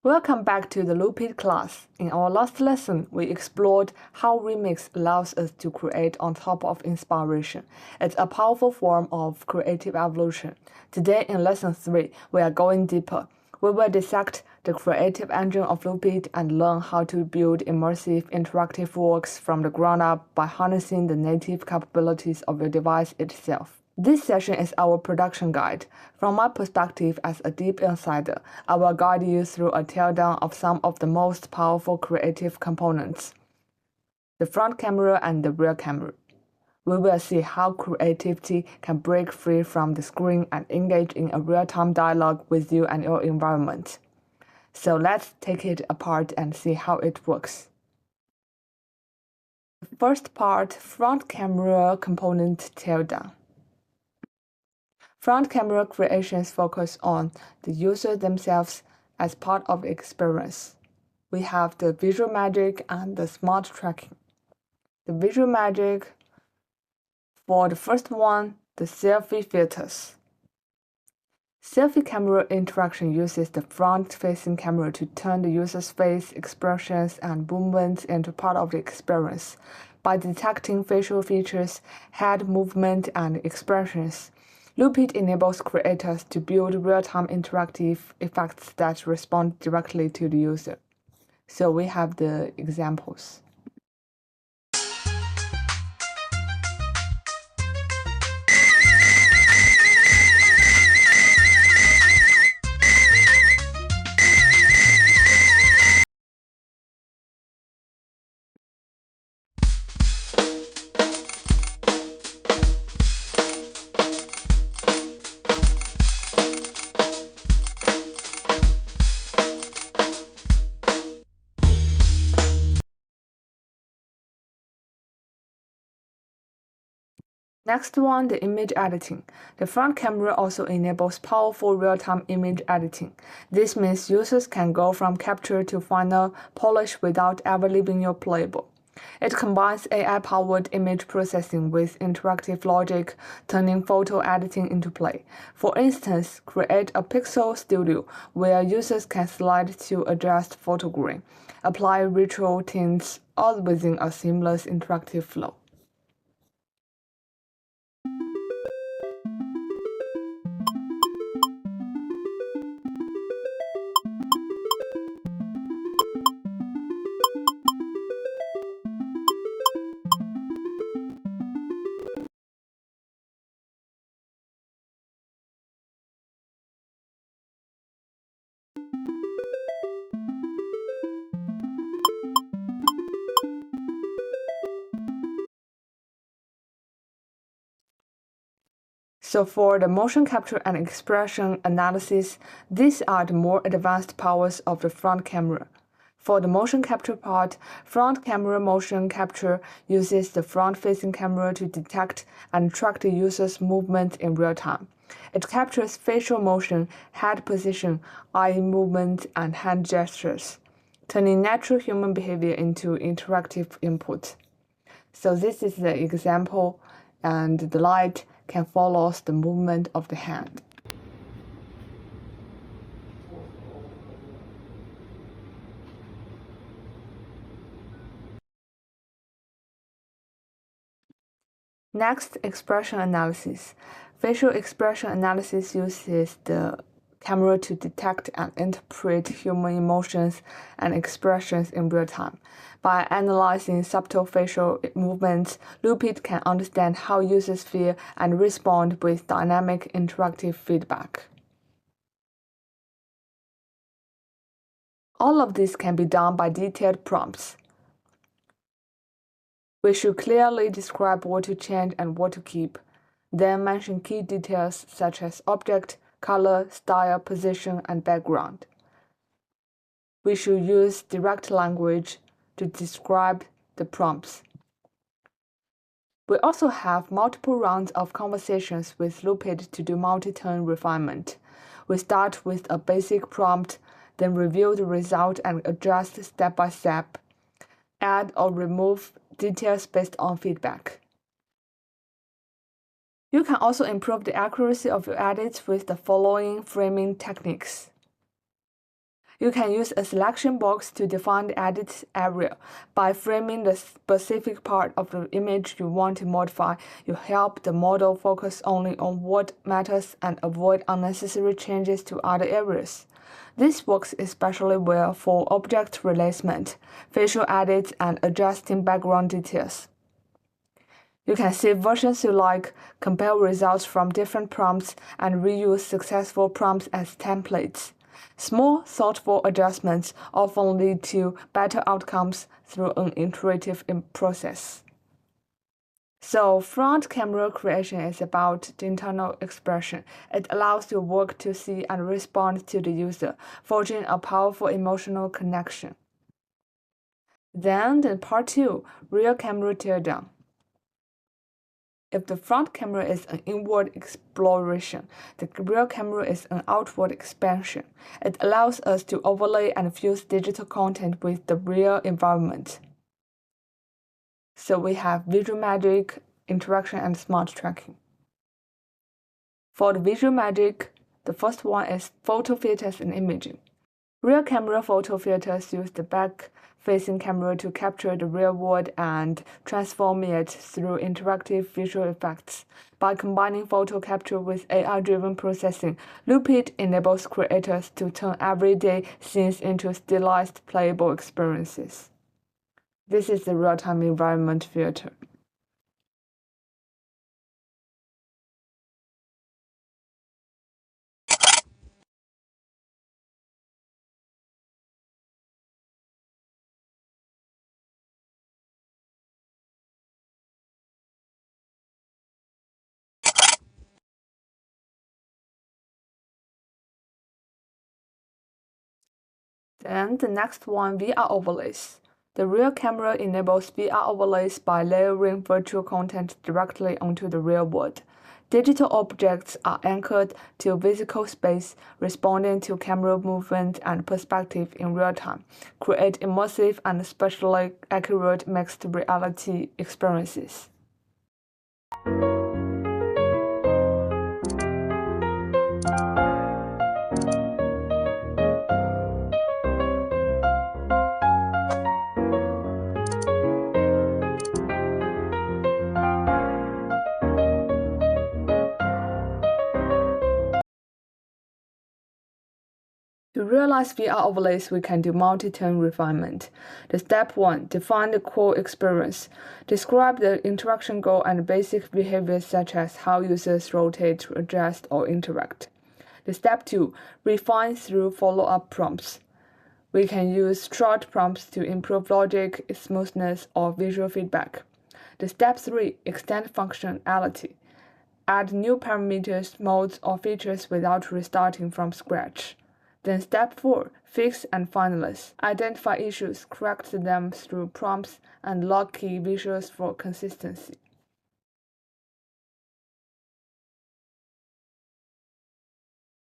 Welcome back to the Loopit class. In our last lesson, we explored how remix allows us to create on top of inspiration. It's a powerful form of creative evolution. Today in lesson 3, we are going deeper. We will dissect the creative engine of Loopit and learn how to build immersive interactive works from the ground up by harnessing the native capabilities of your device itself. This session is our production guide. From my perspective as a deep insider, I will guide you through a teardown of some of the most powerful creative components, the front camera and the rear camera. We will see how creativity can break free from the screen and engage in a real-time dialogue with you and your environment. So let's take it apart and see how it works. The first part, front camera component teardown. Front camera creations focus on the user themselves as part of the experience. We have the visual magic and the smart tracking. The visual magic, for the first one, the selfie filters. Selfie camera interaction uses the front-facing camera to turn the user's face, expressions, and movements into part of the experience. By detecting facial features, head movement, and expressions, Loopit enables creators to build real-time interactive effects that respond directly to the user. So we have the examples. Next one, the image editing. The front camera also enables powerful real-time image editing. This means users can go from capture to final polish without ever leaving your Playable. It combines AI-powered image processing with interactive logic, turning photo editing into play. For instance, create a pixel studio where users can slide to adjust photo grain, apply retro tints, all within a seamless interactive flow. So for the motion capture and expression analysis, these are the more advanced powers of the front camera. For the motion capture part, front camera motion capture uses the front-facing camera to detect and track the user's movement in real time. It captures facial motion, head position, eye movement, and hand gestures, turning natural human behavior into interactive input. So this is the example, and the light can follow the movement of the hand. Next, expression analysis. Facial expression analysis uses the camera to detect and interpret human emotions and expressions in real time. By analyzing subtle facial movements, Loopit can understand how users feel and respond with dynamic interactive feedback. All of this can be done by detailed prompts. We should clearly describe what to change and what to keep, then mention key details such as object, color, style, position, and background. We should use direct language to describe the prompts. We also have multiple rounds of conversations with Loopit to do multi-turn refinement. We start with a basic prompt, then review the result and adjust step by step, add or remove details based on feedback. You can also improve the accuracy of your edits with the following framing techniques. You can use a selection box to define the edit area. By framing the specific part of the image you want to modify, you help the model focus only on what matters and avoid unnecessary changes to other areas. This works especially well for object replacement, facial edits, and adjusting background details. You can save versions you like, compare results from different prompts, and reuse successful prompts as templates. Small, thoughtful adjustments often lead to better outcomes through an iterative process. So, front camera creation is about the internal expression. It allows your work to see and respond to the user, forging a powerful emotional connection. Then, in part 2, rear camera teardown. If the front camera is an inward exploration, the rear camera is an outward expansion. It allows us to overlay and fuse digital content with the real environment. So we have visual magic, interaction, and smart tracking. For the visual magic, the first one is photo filters and imaging. Rear camera photo filters use the back-facing camera to capture the real world and transform it through interactive visual effects. By combining photo capture with AI-driven processing, Loopit enables creators to turn everyday scenes into stylized, playable experiences. This is the real-time environment filter. Then the next one, VR overlays. The rear camera enables VR overlays by layering virtual content directly onto the real world. Digital objects are anchored to physical space, responding to camera movement and perspective in real time, create immersive and spatially accurate mixed reality experiences. To realize VR overlays, we can do multi-turn refinement. The step 1, define the core experience. Describe the interaction goal and basic behaviors such as how users rotate, adjust, or interact. The step 2, refine through follow-up prompts. We can use short prompts to improve logic, smoothness, or visual feedback. The step 3, extend functionality. Add new parameters, modes, or features without restarting from scratch. Then step 4, fix and finalize. Identify issues, correct them through prompts, and log key visuals for consistency.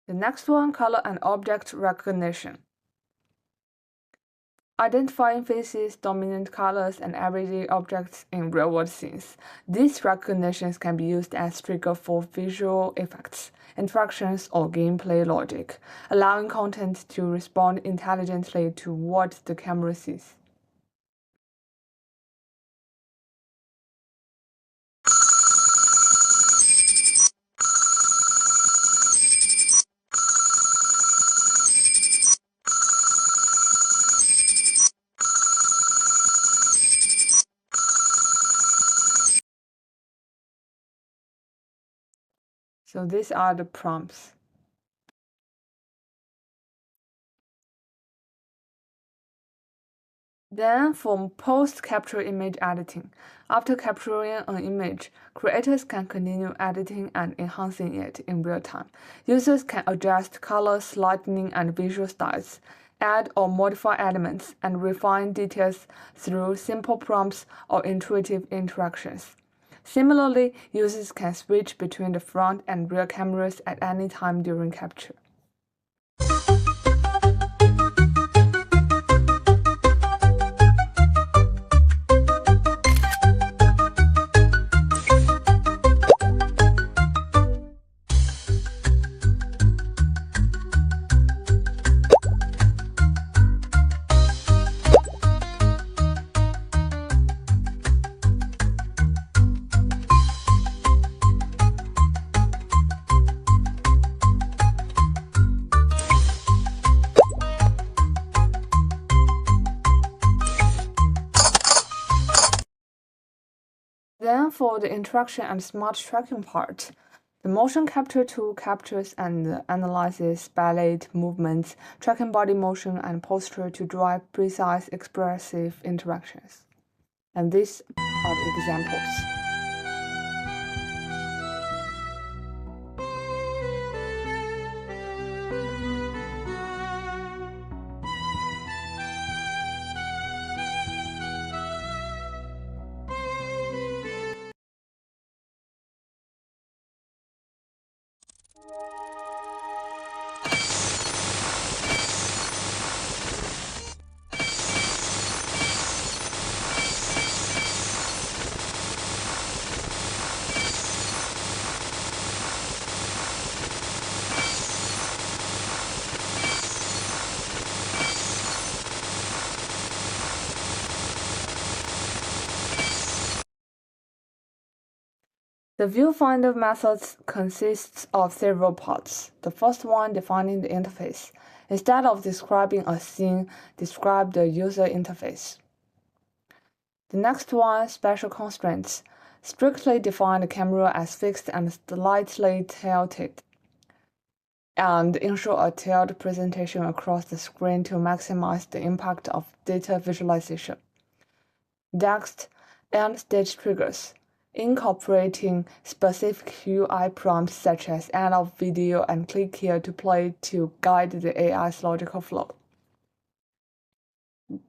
The next one, color and object recognition. Identifying faces, dominant colors, and everyday objects in real-world scenes. These recognitions can be used as trigger for visual effects, interactions, or gameplay logic, allowing content to respond intelligently to what the camera sees. So these are the prompts. Then for post-capture image editing. After capturing an image, creators can continue editing and enhancing it in real time. Users can adjust colors, lighting, and visual styles, add or modify elements, and refine details through simple prompts or intuitive interactions. Similarly, users can switch between the front and rear cameras at any time during capture. Then for the interaction and smart tracking part, the motion capture tool captures and analyzes ballet movements, tracking body motion and posture to drive precise, expressive interactions. And these are the examples. The viewfinder method consists of several parts. The first one, defining the interface. Instead of describing a scene, describe the user interface. The next one, special constraints. Strictly define the camera as fixed and slightly tilted, and ensure a tilted presentation across the screen to maximize the impact of data visualization. Next, end stage triggers. Incorporating specific UI prompts such as end of video and click here to play to guide the AI's logical flow.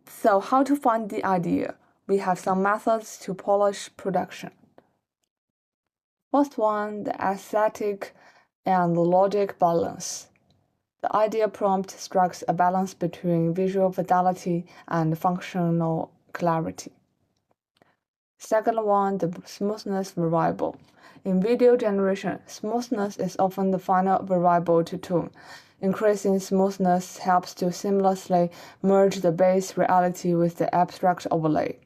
So how to find the idea? We have some methods to polish production. First one, the aesthetic and logic balance. The idea prompt strikes a balance between visual fidelity and functional clarity. Second one, the smoothness variable. In video generation, smoothness is often the final variable to tune. Increasing smoothness helps to seamlessly merge the base reality with the abstract overlay.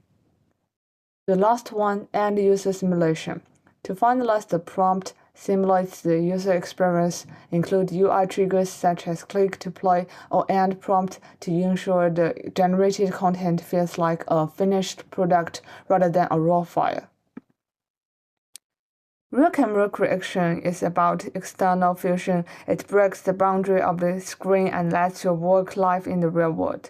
The last one, end user simulation. To finalize the prompt, simulates the user experience, include UI triggers such as click to play or end prompt to ensure the generated content feels like a finished product rather than a raw file. Real camera creation is about external fusion. It breaks the boundary of the screen and lets your work live in the real world.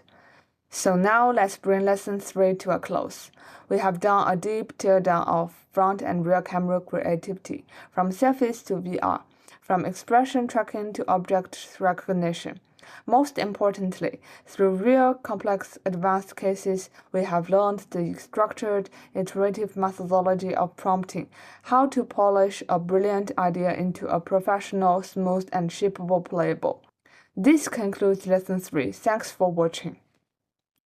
So now let's bring lesson 3 to a close. We have done a deep teardown of front and rear camera creativity, from selfies to VR, from expression tracking to object recognition. Most importantly, through real, complex, advanced cases, we have learned the structured, iterative methodology of prompting, how to polish a brilliant idea into a professional, smooth, and shippable playable. This concludes lesson 3. Thanks for watching.